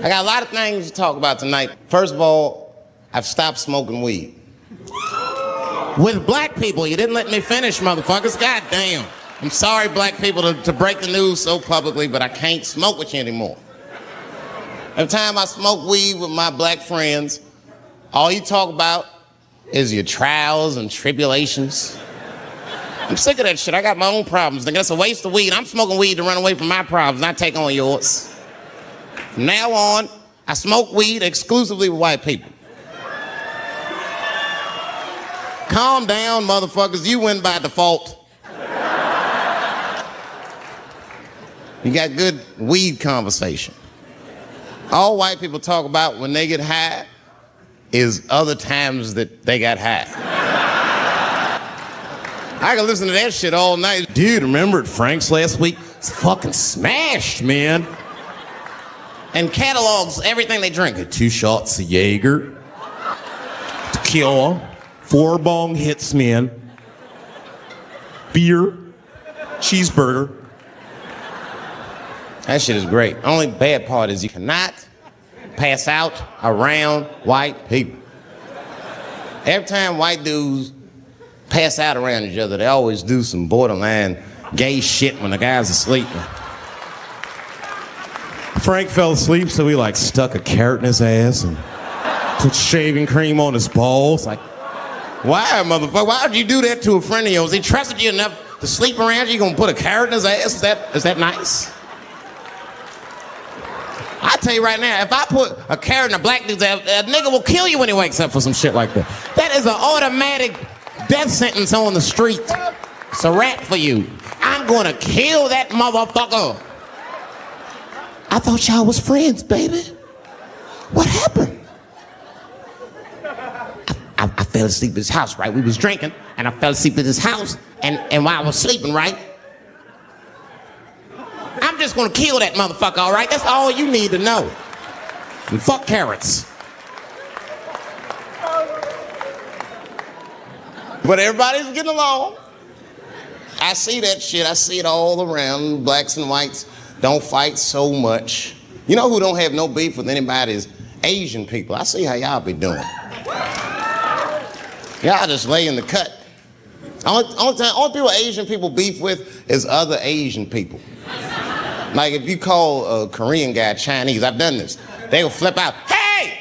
I got a lot of things to talk about tonight. First of all, I've stopped smoking weed. With black people, you didn't let me finish, motherfuckers. God damn. I'm sorry, black people, to break the news so publicly, but I can't smoke with you anymore. Every time I smoke weed with my black friends, all you talk about is your trials and tribulations. I'm sick of that shit. I got my own problems. Nigga, that's a waste of weed. I'm smoking weed to run away from my problems, not take on yours. From now on, I smoke weed exclusively with white people. Calm down, motherfuckers. You win by default. You got good weed conversation. All white people talk about when they get high is other times that they got high. I can listen to that shit all night. Dude, remember at Frank's last week? It's fucking smashed, man. And catalogs everything they drink. 2 shots of Jaeger, tequila, 4 bong hits, man, beer, cheeseburger. That shit is great. Only bad part is you cannot pass out around white people. Every time white dudes pass out around each other, they always do some borderline gay shit when the guy's asleep. Frank fell asleep, so he stuck a carrot in his ass and put shaving cream on his balls. Why, motherfucker? Why would you do that to a friend of yours? He trusted you enough to sleep around you. You gonna put a carrot in his ass? Is that nice? I tell you right now, if I put a carrot in a black dude's ass, a nigga will kill you when he wakes up for some shit like that. That is an automatic death sentence on the street. It's a rap for you. I'm gonna kill that motherfucker. I thought y'all was friends, baby. What happened? I fell asleep at his house, right? We was drinking, and I fell asleep at his house, and while I was sleeping, right? I'm just gonna kill that motherfucker, all right? That's all you need to know. And fuck carrots. But everybody's getting along. I see that shit. I see it all around. Blacks and whites don't fight so much. You know who don't have no beef with anybody is Asian people. I see how y'all be doing. Y'all just lay in the cut. Only people Asian people beef with is other Asian people. Like if you call a Korean guy Chinese, I've done this. They will flip out. Hey!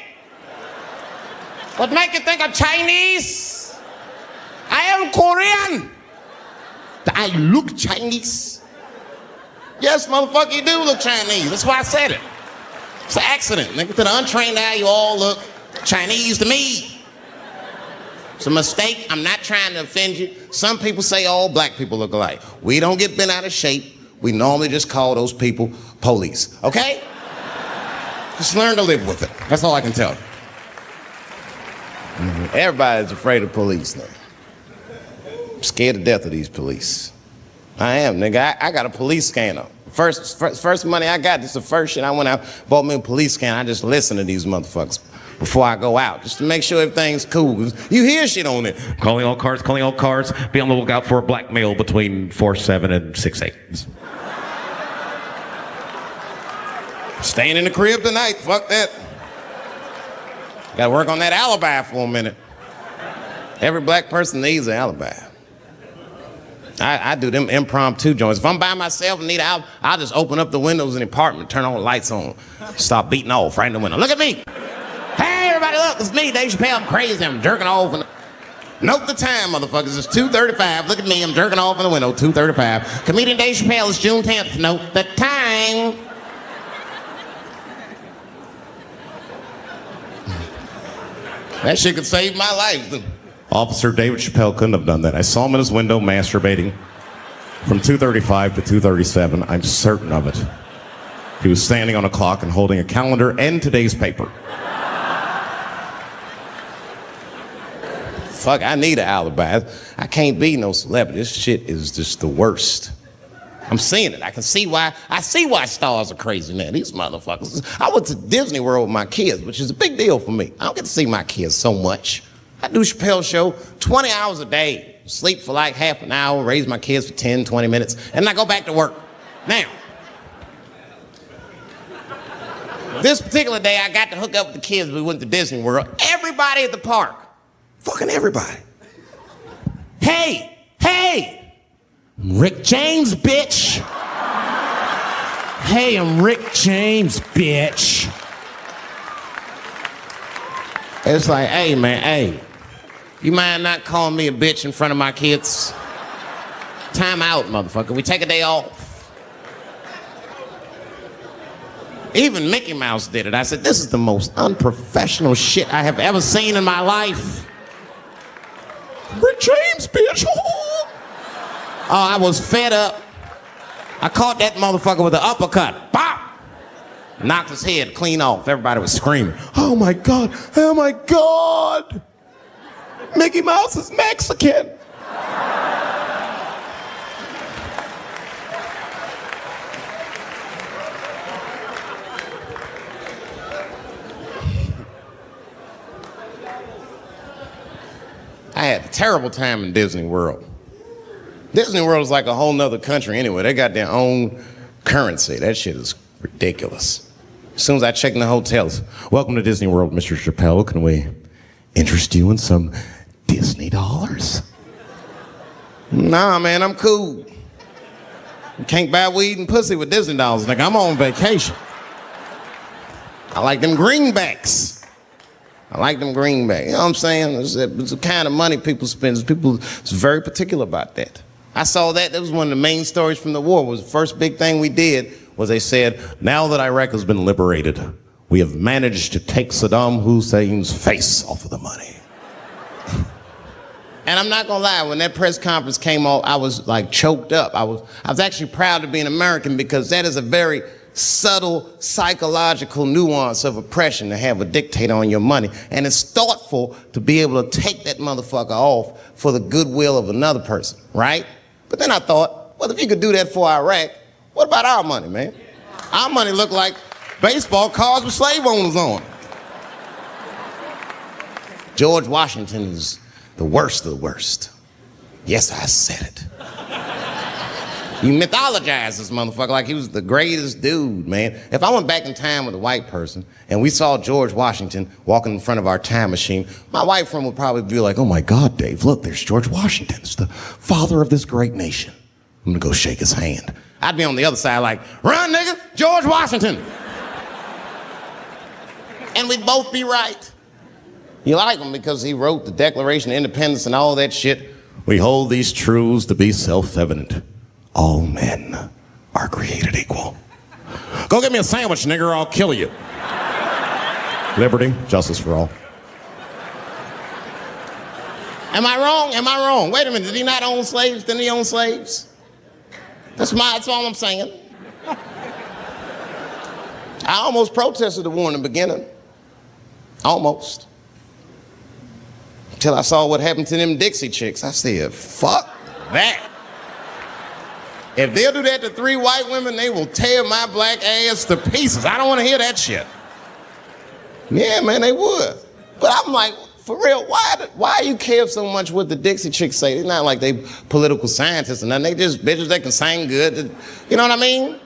What make you think I'm Chinese? I am Korean. I look Chinese. Yes, motherfucker, you do look Chinese. That's why I said it. It's an accident. Nigga, to the untrained eye, you all look Chinese to me. It's a mistake. I'm not trying to offend you. Some people say all black people look alike. We don't get bent out of shape. We normally just call those people police, okay? Just learn to live with it. That's all I can tell you. Everybody's afraid of police now. I'm scared to death of these police. I am, nigga. I got a police scanner. First money I got, this is the first shit I went out, bought me a police scanner. I just listen to these motherfuckers before I go out, just to make sure everything's cool. You hear shit on it. Calling all cars, be on the lookout for a black male between 4'7" and 6'8". Staying in the crib tonight, fuck that. Gotta work on that alibi for a minute. Every black person needs an alibi. I do them impromptu joints. If I'm by myself and need out, I'll just open up the windows in the apartment, turn all the lights on, stop beating off right in the window. Look at me. Hey, everybody, look, it's me, Dave Chappelle. I'm crazy. I'm jerking off. Note the time, motherfuckers. It's 2:35. Look at me. I'm jerking off in the window. 2:35. Comedian Dave Chappelle. It's June 10th. Note the time. That shit could save my life. Officer David Chappelle couldn't have done that. I saw him in his window masturbating from 2:35 to 2:37. I'm certain of it. He was standing on a clock and holding a calendar and today's paper. Fuck, I need an alibi. I can't be no celebrity. This shit is just the worst. I'm seeing it. I can see why. I see why stars are crazy now. These motherfuckers. I went to Disney World with my kids, which is a big deal for me. I don't get to see my kids so much. I do Chappelle show 20 hours a day. Sleep for like half an hour, raise my kids for 10, 20 minutes, and I go back to work. Now, This particular day, I got to hook up with the kids. We went to Disney World. Everybody at the park. Fucking everybody. Hey, Rick James, bitch. Hey, I'm Rick James, bitch. It's like, hey, man, hey. You mind not calling me a bitch in front of my kids? Time out, motherfucker. We take a day off. Even Mickey Mouse did it. I said, this is the most unprofessional shit I have ever seen in my life. Rick James, bitch. Oh, I was fed up. I caught that motherfucker with an uppercut. Bop! Knocked his head clean off. Everybody was screaming. Oh my God, oh my God. Mickey Mouse is Mexican. I had a terrible time in Disney World. Disney World is like a whole nother country anyway. They got their own currency. That shit is ridiculous. As soon as I check in the hotels, welcome to Disney World, Mr. Chappelle. Can we interest you in some Disney dollars? Nah, man, I'm cool. You can't buy weed and pussy with Disney dollars. Like, I'm on vacation. I like them greenbacks. You know what I'm saying? It's the kind of money people spend. People is very particular about that. I saw that. That was one of the main stories from the war. Was the first big thing we did was they said, now that Iraq has been liberated, we have managed to take Saddam Hussein's face off of the money. And I'm not gonna lie, when that press conference came off, I was like choked up. I was actually proud to be an American because that is a very subtle psychological nuance of oppression to have a dictator on your money. And it's thoughtful to be able to take that motherfucker off for the goodwill of another person, right? But then I thought, well, if you could do that for Iraq, what about our money, man? Our money looked like baseball cards with slave owners on. George Washington is the worst of the worst. Yes, I said it. You mythologize this motherfucker like he was the greatest dude, man. If I went back in time with a white person and we saw George Washington walking in front of our time machine, my white friend would probably be like, oh my God, Dave, look, there's George Washington. It's the father of this great nation. I'm gonna go shake his hand. I'd be on the other side like, run, nigga, George Washington. And we'd both be right. You like him because he wrote the Declaration of Independence and all that shit. We hold these truths to be self-evident. All men are created equal. Go get me a sandwich, nigger, or I'll kill you. Liberty, justice for all. Am I wrong? Am I wrong? Wait a minute, did he not own slaves? Didn't he own slaves? That's all I'm saying. I almost protested the war in the beginning. Almost. Until I saw what happened to them Dixie chicks. I said, fuck that. If they'll do that to 3 white women, they will tear my black ass to pieces. I don't want to hear that shit. Yeah, man, they would. But I'm like, for real, why you care so much what the Dixie chicks say? It's not like they political scientists or nothing. They just bitches that can sing good. You know what I mean?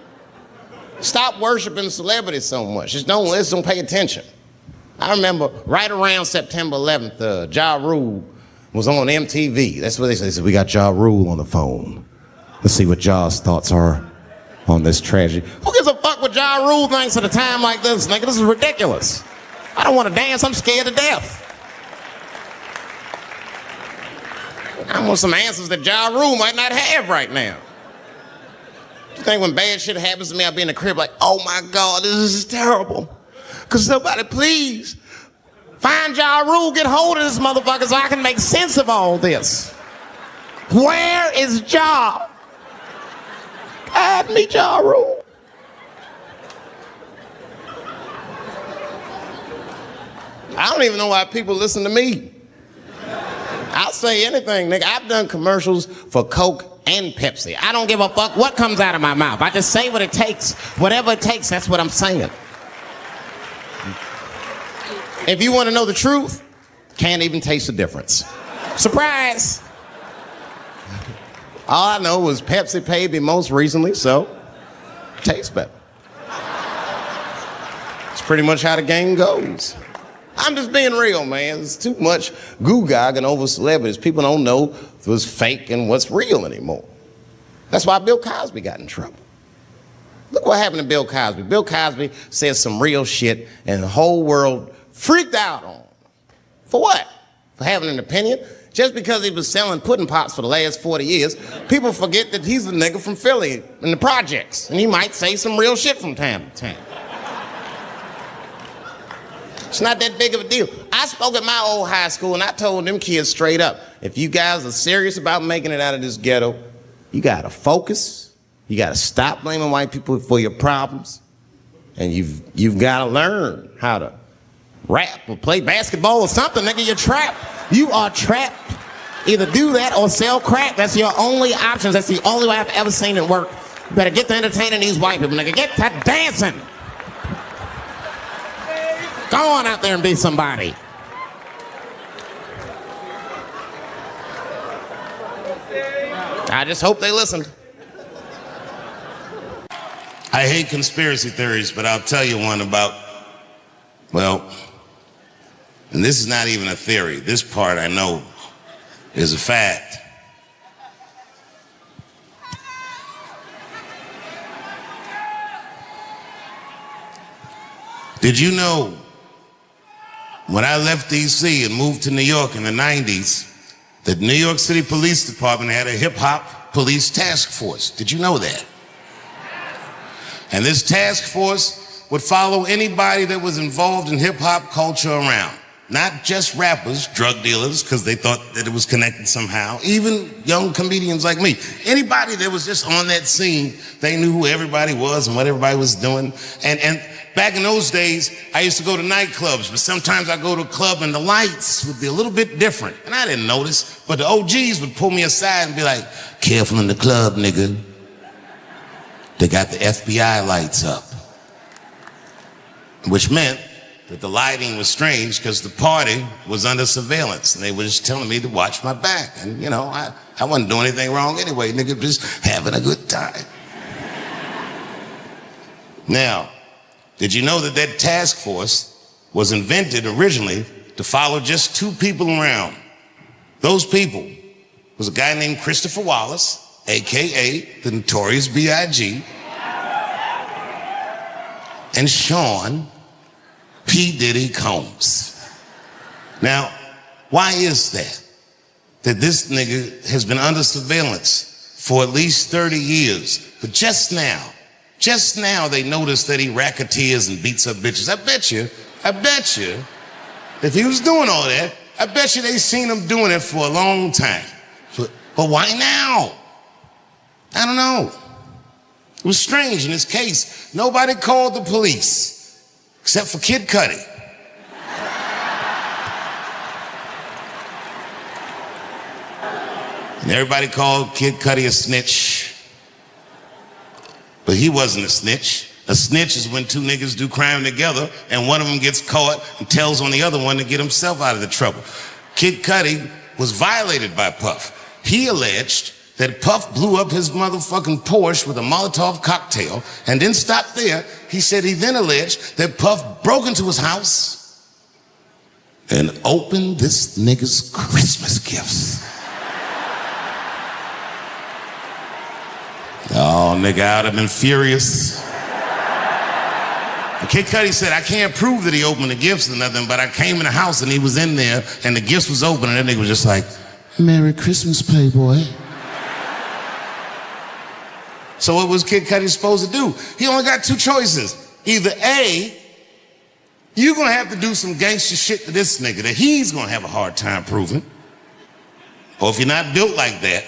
Stop worshiping celebrities so much. Just don't listen, don't pay attention. I remember right around September 11th, Ja Rule was on MTV. That's what they said. They said, we got Ja Rule on the phone. Let's see what Ja's thoughts are on this tragedy. Who gives a fuck what Ja Rule thinks at a time like this, nigga? This is ridiculous. I don't want to dance. I'm scared to death. I want some answers that Ja Rule might not have right now. You think when bad shit happens to me, I'll be in the crib like, oh my God, this is terrible. Could somebody please find Ja Rule, get hold of this motherfucker so I can make sense of all this. Where is Ja? Guide me, Ja Rule. I don't even know why people listen to me. I'll say anything, nigga. I've done commercials for Coke and Pepsi. I don't give a fuck what comes out of my mouth. I just say what it takes. Whatever it takes, that's what I'm saying. If you want to know the truth, can't even taste the difference. Surprise! All I know was Pepsi paid me most recently, so tastes better. It's pretty much how the game goes. I'm just being real, man. There's too much goo-gagging over celebrities. People don't know what's fake and what's real anymore. That's why Bill Cosby got in trouble. Look what happened to Bill Cosby. Bill Cosby said some real shit and the whole world freaked out on him. For what? For having an opinion? Just because he was selling pudding pops for the last 40 years, people forget that he's a nigga from Philly in the projects, and he might say some real shit from time to time. It's not that big of a deal. I spoke at my old high school and I told them kids straight up, if you guys are serious about making it out of this ghetto, you gotta focus, you gotta stop blaming white people for your problems, and you've gotta learn how to rap or play basketball or something, nigga, you're trapped. You are trapped. Either do that or sell crack. That's your only options. That's the only way I've ever seen it work. You better get to entertaining these white people, nigga. Get to dancing. Go on out there and be somebody. I just hope they listen. I hate conspiracy theories, but I'll tell you one about, well, and this is not even a theory. This part I know is a fact. Did you know when I left DC and moved to New York in the 90s, the New York City Police Department had a hip-hop police task force? Did you know that? And this task force would follow anybody that was involved in hip-hop culture around. Not just rappers, drug dealers, because they thought that it was connected somehow. Even young comedians like me. Anybody that was just on that scene, they knew who everybody was and what everybody was doing. And back in those days, I used to go to nightclubs, but sometimes I go to a club and the lights would be a little bit different. And I didn't notice, but the OGs would pull me aside and be like, careful in the club, nigga. They got the FBI lights up. Which meant that the lighting was strange because the party was under surveillance and they were just telling me to watch my back. And you know, I wasn't doing anything wrong anyway, nigga, just having a good time. Now, did you know that that task force was invented originally to follow just two people around? Those people was a guy named Christopher Wallace, AKA the Notorious B.I.G., and Sean P. Diddy Combs. Now, why is that? That this nigga has been under surveillance for at least 30 years. But just now they noticed that he racketeers and beats up bitches. I bet you, if he was doing all that, I bet you they seen him doing it for a long time. But why now? I don't know. It was strange in this case. Nobody called the police, except for Kid Cudi. And everybody called Kid Cudi a snitch. But he wasn't a snitch. A snitch is when two niggas do crime together and one of them gets caught and tells on the other one to get himself out of the trouble. Kid Cudi was violated by Puff. He alleged that Puff blew up his motherfucking Porsche with a Molotov cocktail and didn't stop there. He said he then alleged that Puff broke into his house and opened this nigga's Christmas gifts. Oh, nigga, I would have been furious. And Kid Cudi said, I can't prove that he opened the gifts or nothing, but I came in the house and he was in there and the gifts was open and that nigga was just like, Merry Christmas, Playboy. So what was Kid Cudi supposed to do? He only got two choices. Either A, you're gonna have to do some gangster shit to this nigga that he's gonna have a hard time proving. Or if you're not built like that,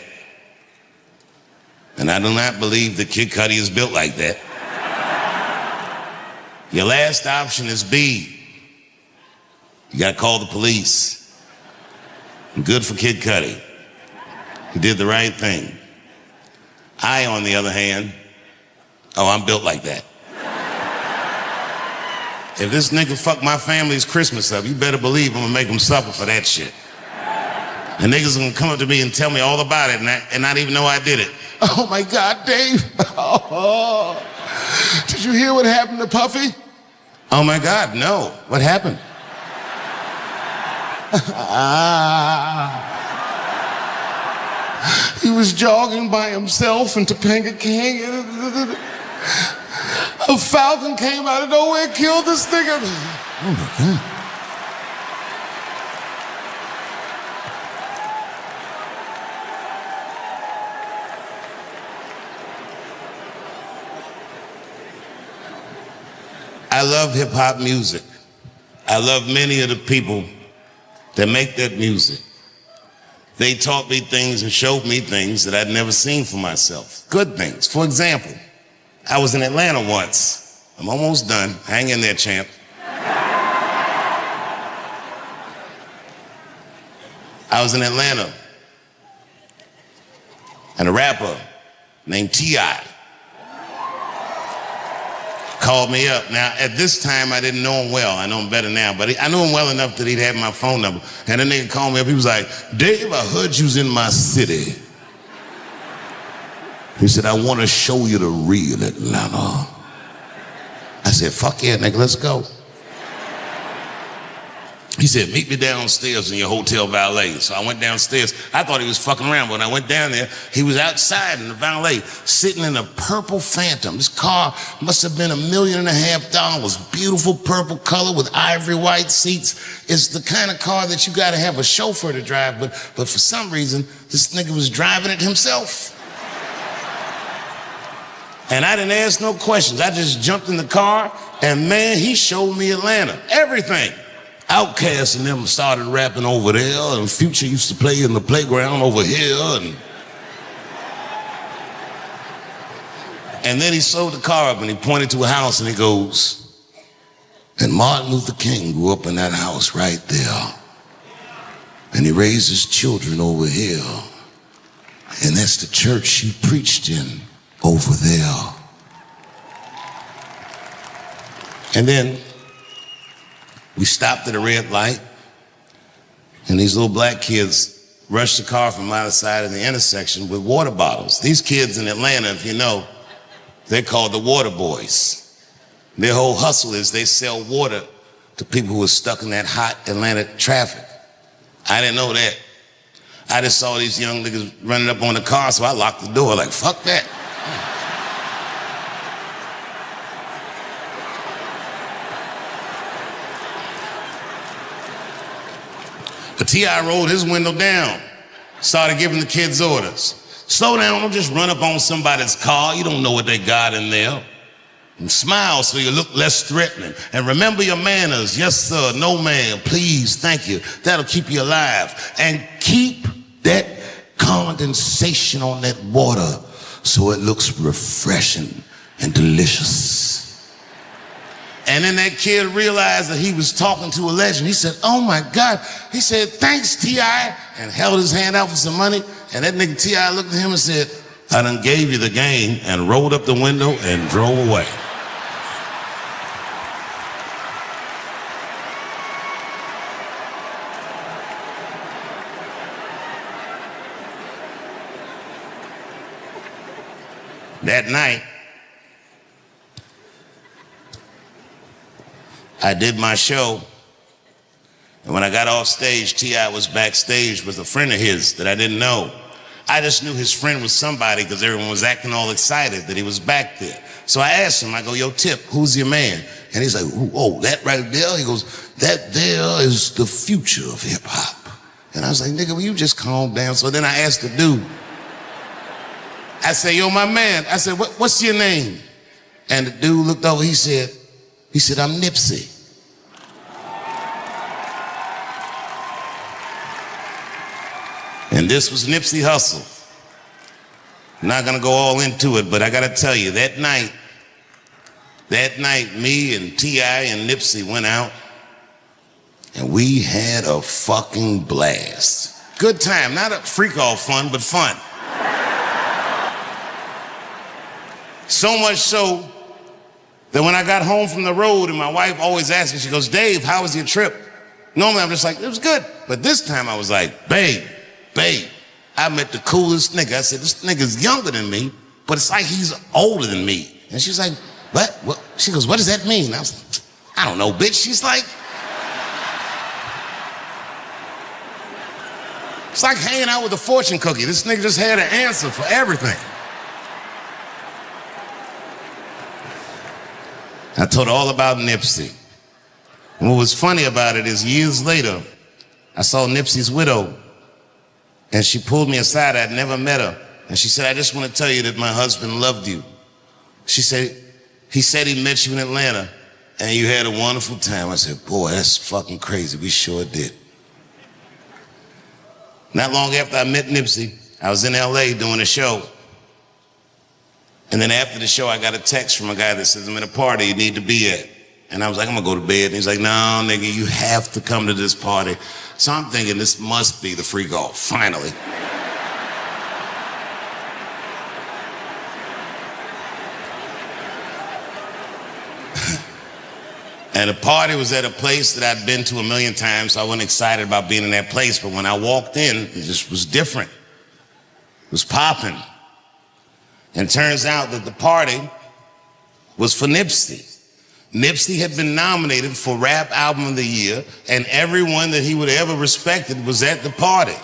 and I do not believe that Kid Cudi is built like that, your last option is B. You gotta call the police. Good for Kid Cudi. He did the right thing. I, on the other hand, I'm built like that. If this nigga fuck my family's Christmas up, you better believe I'm gonna make him suffer for that shit. And niggas are gonna come up to me and tell me all about it and not even know I did it. Oh my God, Dave. Oh, did you hear what happened to Puffy? Oh my God, no. What happened? He was jogging by himself in Topanga Canyon. A falcon came out of nowhere and killed this nigga. Oh my God. I love hip hop music. I love many of the people that make that music. They taught me things and showed me things that I'd never seen for myself. Good things. For example, I was in Atlanta once. I'm almost done. Hang in there, champ. I was in Atlanta, and a rapper named T.I. called me up. Now, at this time, I didn't know him well. I know him better now, but I knew him well enough that he'd have my phone number. And the nigga called me up. He was like, Dave, I heard you was in my city. He said, I want to show you the real Atlanta. I said, fuck yeah, nigga, let's go. He said, meet me downstairs in your hotel valet. So I went downstairs. I thought he was fucking around, but when I went down there, he was outside in the valet, sitting in a purple Phantom. This car must have been $1.5 million. Beautiful purple color with ivory white seats. It's the kind of car that you gotta have a chauffeur to drive, but for some reason, this nigga was driving it himself. And I didn't ask no questions. I just jumped in the car, and man, he showed me Atlanta. Everything. Outkast and them started rapping over there, and Future used to play in the playground over here, and then he slowed the car up and he pointed to a house and he goes, and Martin Luther King grew up in that house right there, and he raised his children over here, and that's the church he preached in over there. And then we stopped at a red light, and these little black kids rushed the car from either side of the intersection with water bottles. These kids in Atlanta, if you know, they're called the water boys. Their whole hustle is they sell water to people who are stuck in that hot Atlanta traffic. I didn't know that. I just saw these young niggas running up on the car, so I locked the door like, fuck that. But T.I. rolled his window down, started giving the kids orders. Slow down, don't just run up on somebody's car. You don't know what they got in there. And smile so you look less threatening. And remember your manners. Yes, sir, no ma'am, please, thank you. That'll keep you alive. And keep that condensation on that water so it looks refreshing and delicious. And then that kid realized that he was talking to a legend. He said, oh my God. He said, thanks, T.I., and held his hand out for some money. And that nigga T.I. looked at him and said, I done gave you the game, and rolled up the window and drove away. That night, I did my show, and when I got off stage, T.I. was backstage with a friend of his that I didn't know. I just knew his friend was somebody because everyone was acting all excited that he was back there. So I asked him, I go, yo, Tip, who's your man? And he's like, oh, that right there? He goes, that there is the future of hip hop. And I was like, nigga, will you just calm down? So then I asked the dude, I said, yo, my man, I said, what's your name? And the dude looked over, he said, I'm Nipsey. And this was Nipsey Hussle. I'm not gonna go all into it, but I gotta tell you, that night, me and T.I. and Nipsey went out, and we had a fucking blast. Good time, not a freak-off fun, but fun. So much so that when I got home from the road, and my wife always asks me, she goes, Dave, how was your trip? Normally I'm just like, it was good. But this time I was like, babe, I met the coolest nigga. I said, this nigga's younger than me, but it's like he's older than me. And she's like, what? She goes, what does that mean? I was like, I don't know, bitch. She's like, it's like hanging out with a fortune cookie. This nigga just had an answer for everything. I told her all about Nipsey. And what was funny about it is years later, I saw Nipsey's widow, and she pulled me aside. I'd never met her. And she said, I just want to tell you that my husband loved you. She said, he said he met you in Atlanta, and you had a wonderful time. I said, boy, that's fucking crazy. We sure did. Not long after I met Nipsey, I was in LA doing a show. And then after the show, I got a text from a guy that says, I'm at a party you need to be at. And I was like, I'm gonna go to bed. And he's like, no, nigga, you have to come to this party. So I'm thinking this must be the free golf, finally. And the party was at a place that I'd been to a million times, so I wasn't excited about being in that place. But when I walked in, it just was different. It was popping. And turns out that the party was for Nipsey. Nipsey had been nominated for Rap Album of the Year, and everyone that he would ever respected was at the party.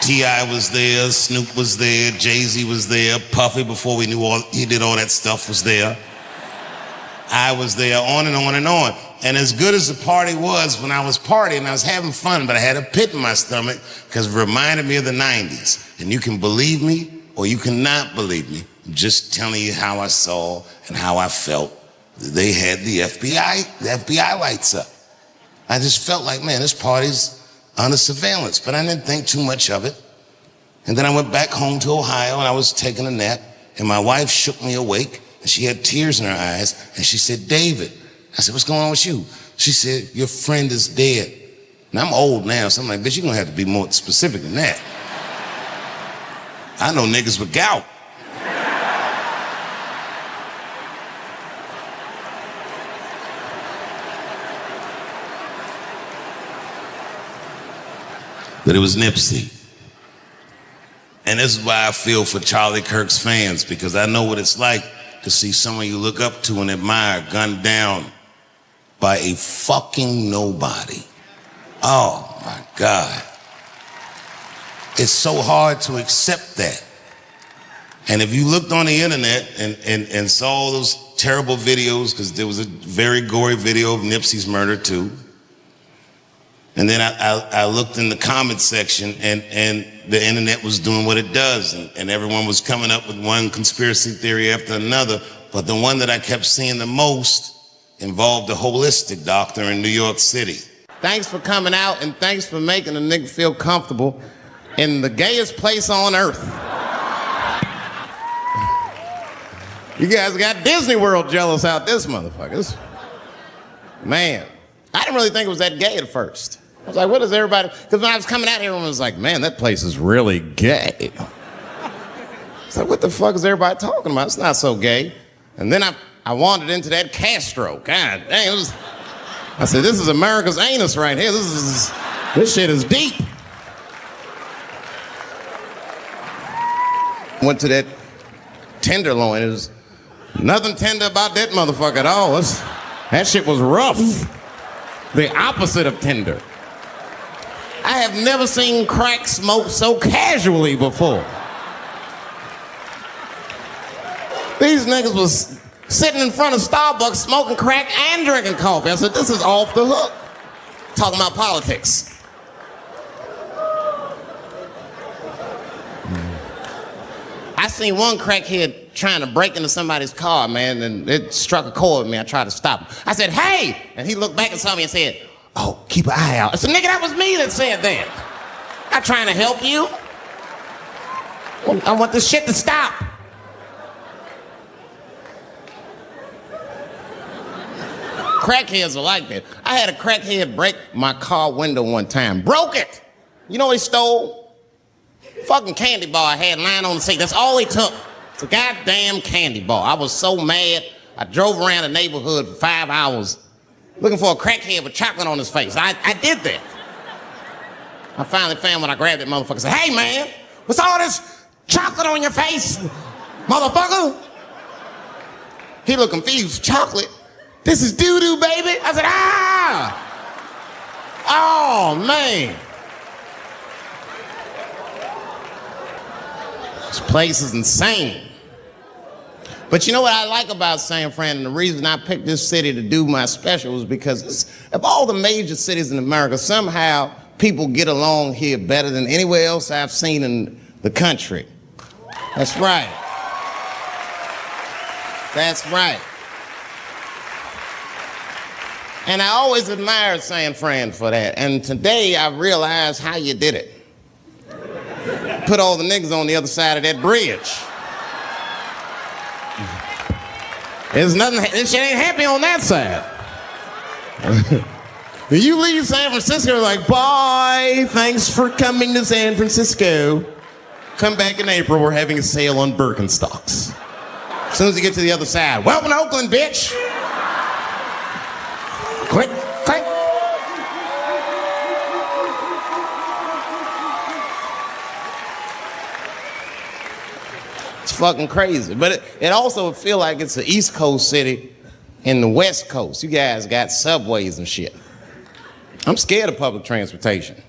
T.I. was there, Snoop was there, Jay-Z was there, Puffy, before we knew he did all that stuff, was there. I was there, on and on and on. And as good as the party was, when I was partying, I was having fun, but I had a pit in my stomach because it reminded me of the 90s. And you can believe me or you cannot believe me. I'm just telling you how I saw and how I felt. They had the FBI lights up. I just felt like, man, this party's under surveillance, but I didn't think too much of it. And then I went back home to Ohio and I was taking a nap, and my wife shook me awake, and she had tears in her eyes, and she said, David. I said, what's going on with you? She said, your friend is dead. Now, I'm old now, so I'm like, bitch, you're gonna have to be more specific than that. I know niggas with gout. But it was Nipsey. And this is why I feel for Charlie Kirk's fans, because I know what it's like to see someone you look up to and admire gunned down by a fucking nobody. Oh my God. It's so hard to accept that. And if you looked on the internet and saw all those terrible videos, because there was a very gory video of Nipsey's murder too. And then I looked in the comment section, and the internet was doing what it does, and everyone was coming up with one conspiracy theory after another, but the one that I kept seeing the most involved a holistic doctor in New York City. Thanks for coming out, and thanks for making a nigga feel comfortable in the gayest place on earth. You guys got Disney World jealous out this motherfucker. Man, I didn't really think it was that gay at first. I was like, what is everybody? Because when I was coming out here, everyone was like, man, that place is really gay. It's like, what the fuck is everybody talking about? It's not so gay. And then I wandered into that Castro. God dang, I said, this is America's anus right here. This shit is deep. Went to that Tenderloin. It was nothing tender about that motherfucker at all. That shit was rough. The opposite of tender. I have never seen crack smoked so casually before. These niggas was sitting in front of Starbucks smoking crack and drinking coffee. I said, this is off the hook. Talking about politics. I seen one crackhead trying to break into somebody's car, man, and it struck a chord with me. I tried to stop him. I said, hey! And he looked back and saw me and said, oh, keep an eye out. I said, nigga, that was me that said that. I'm trying to help you. I want this shit to stop. Crackheads are like that. I had a crackhead break my car window one time. Broke it. You know what he stole? Fucking candy bar I had lying on the seat. That's all he took. It's a goddamn candy bar. I was so mad. I drove around the neighborhood for 5 hours looking for a crackhead with chocolate on his face. I did that. I finally found when I grabbed that motherfucker and said, hey man, what's all this chocolate on your face, motherfucker? He looked confused. Chocolate? This is doo-doo, baby. I said, ah! Oh, man. This place is insane. But you know what I like about San Fran, and the reason I picked this city to do my special was because of all the major cities in America, somehow people get along here better than anywhere else I've seen in the country. That's right. That's right. And I always admired San Fran for that. And today I realized how you did it. Put all the niggas on the other side of that bridge. There's nothing, this shit ain't happy on that side. You leave San Francisco like, bye, thanks for coming to San Francisco. Come back in April, we're having a sale on Birkenstocks. As soon as you get to the other side, welcome to Oakland, bitch. Click, click. It's fucking crazy. But it also feel like it's an East Coast city in the West Coast. You guys got subways and shit. I'm scared of public transportation.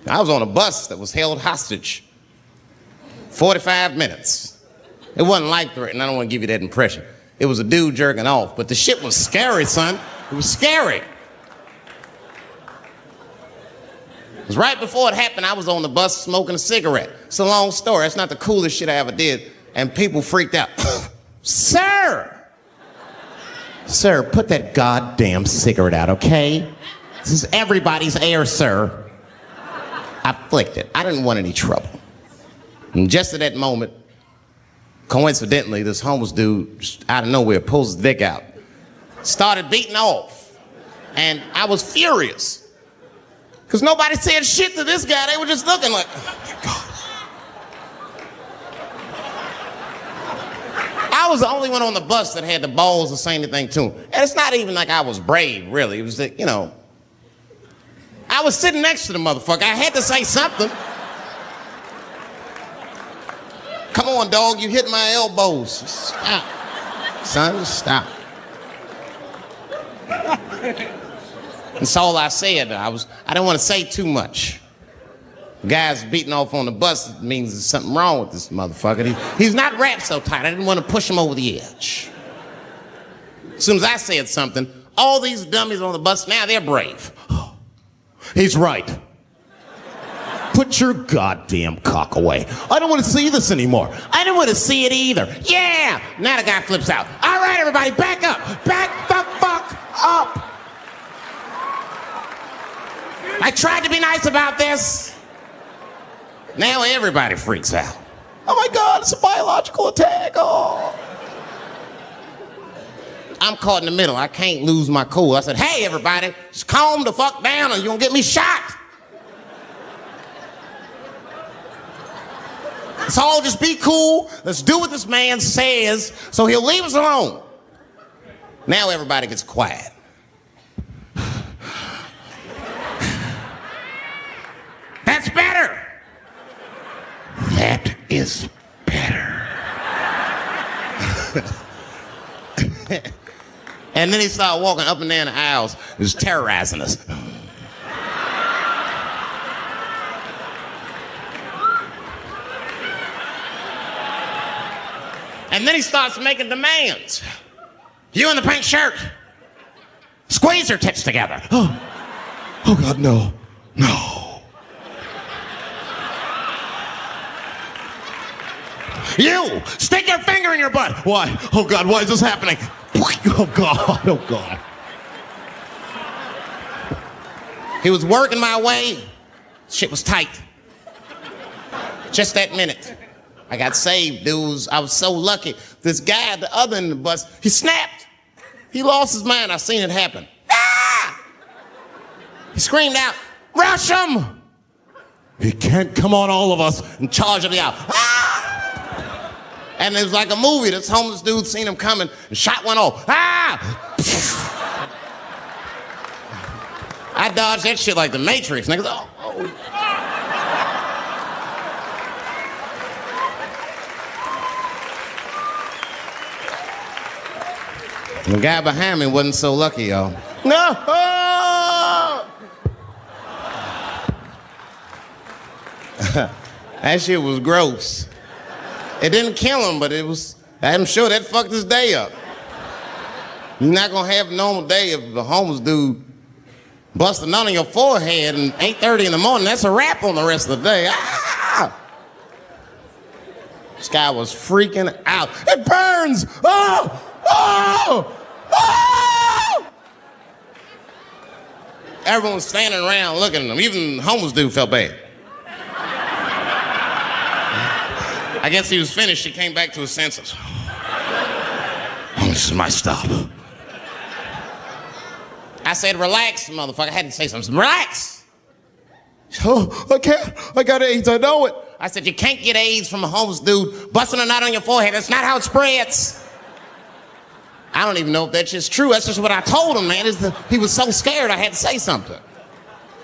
I was on a bus that was held hostage 45 minutes. It wasn't like threatening. I don't want to give you that impression. It was a dude jerking off, but the shit was scary, son. It was scary. It was right before it happened, I was on the bus smoking a cigarette. It's a long story. It's not the coolest shit I ever did. And people freaked out. Sir! Sir, put that goddamn cigarette out, okay? This is everybody's air, sir. I flicked it. I didn't want any trouble. And just at that moment, coincidentally, this homeless dude, just out of nowhere, pulls his dick out. Started beating off. And I was furious. Because nobody said shit to this guy. They were just looking like, oh my God. I was the only one on the bus that had the balls to say anything to him. And it's not even like I was brave, really. It was that, you know, I was sitting next to the motherfucker. I had to say something. Come on, dog, you hit my elbows. Stop. Son, stop. That's all I said. I didn't want to say too much. The guy's beating off on the bus means there's something wrong with this motherfucker. He's not wrapped so tight. I didn't want to push him over the edge. As soon as I said something, all these dummies on the bus, now they're brave. He's right. Put your goddamn cock away. I don't want to see this anymore. I don't want to see it either. Yeah! Now the guy flips out. All right, everybody, back up. Back the fuck up. I tried to be nice about this. Now everybody freaks out. Oh my God, it's a biological attack. Oh. I'm caught in the middle. I can't lose my cool. I said, hey, everybody, just calm the fuck down or you're going to get me shot. Let's all just be cool. Let's do what this man says so he'll leave us alone. Now everybody gets quiet. That's better. That is better. And then he started walking up and down the aisles, just terrorizing us. And then he starts making demands. You in the pink shirt, squeeze your tits together. Oh God, no, no. You, stick your finger in your butt. Why? Oh God, why is this happening? Oh God, oh God. He was working my way. Shit was tight. Just that minute. I got saved, dudes. I was so lucky. This guy at the other end of the bus, he snapped. He lost his mind. I seen it happen. Ah! He screamed out, rush him! He can't come on all of us and charge him out. Ah! And it was like a movie. This homeless dude seen him coming and shot one off. Ah! I dodged that shit like the Matrix. Niggas, oh. The guy behind me wasn't so lucky, y'all. No! That shit was gross. It didn't kill him, but I'm sure that fucked his day up. You're not gonna have a normal day if the homeless dude busts a nut on your forehead and 8:30 in the morning. That's a wrap on the rest of the day. Ah! This guy was freaking out. It burns! Oh! Oh! Oh! Everyone was standing around looking at him. Even the homeless dude felt bad. I guess he was finished. He came back to his senses. Oh, this is my stop. I said, relax, motherfucker. I had to say something. Relax. Oh, I can't. I got AIDS. I know it. I said, you can't get AIDS from a homeless dude busting a nut on your forehead. That's not how it spreads. I don't even know if that shit's true. That's just what I told him, man. He was so scared I had to say something.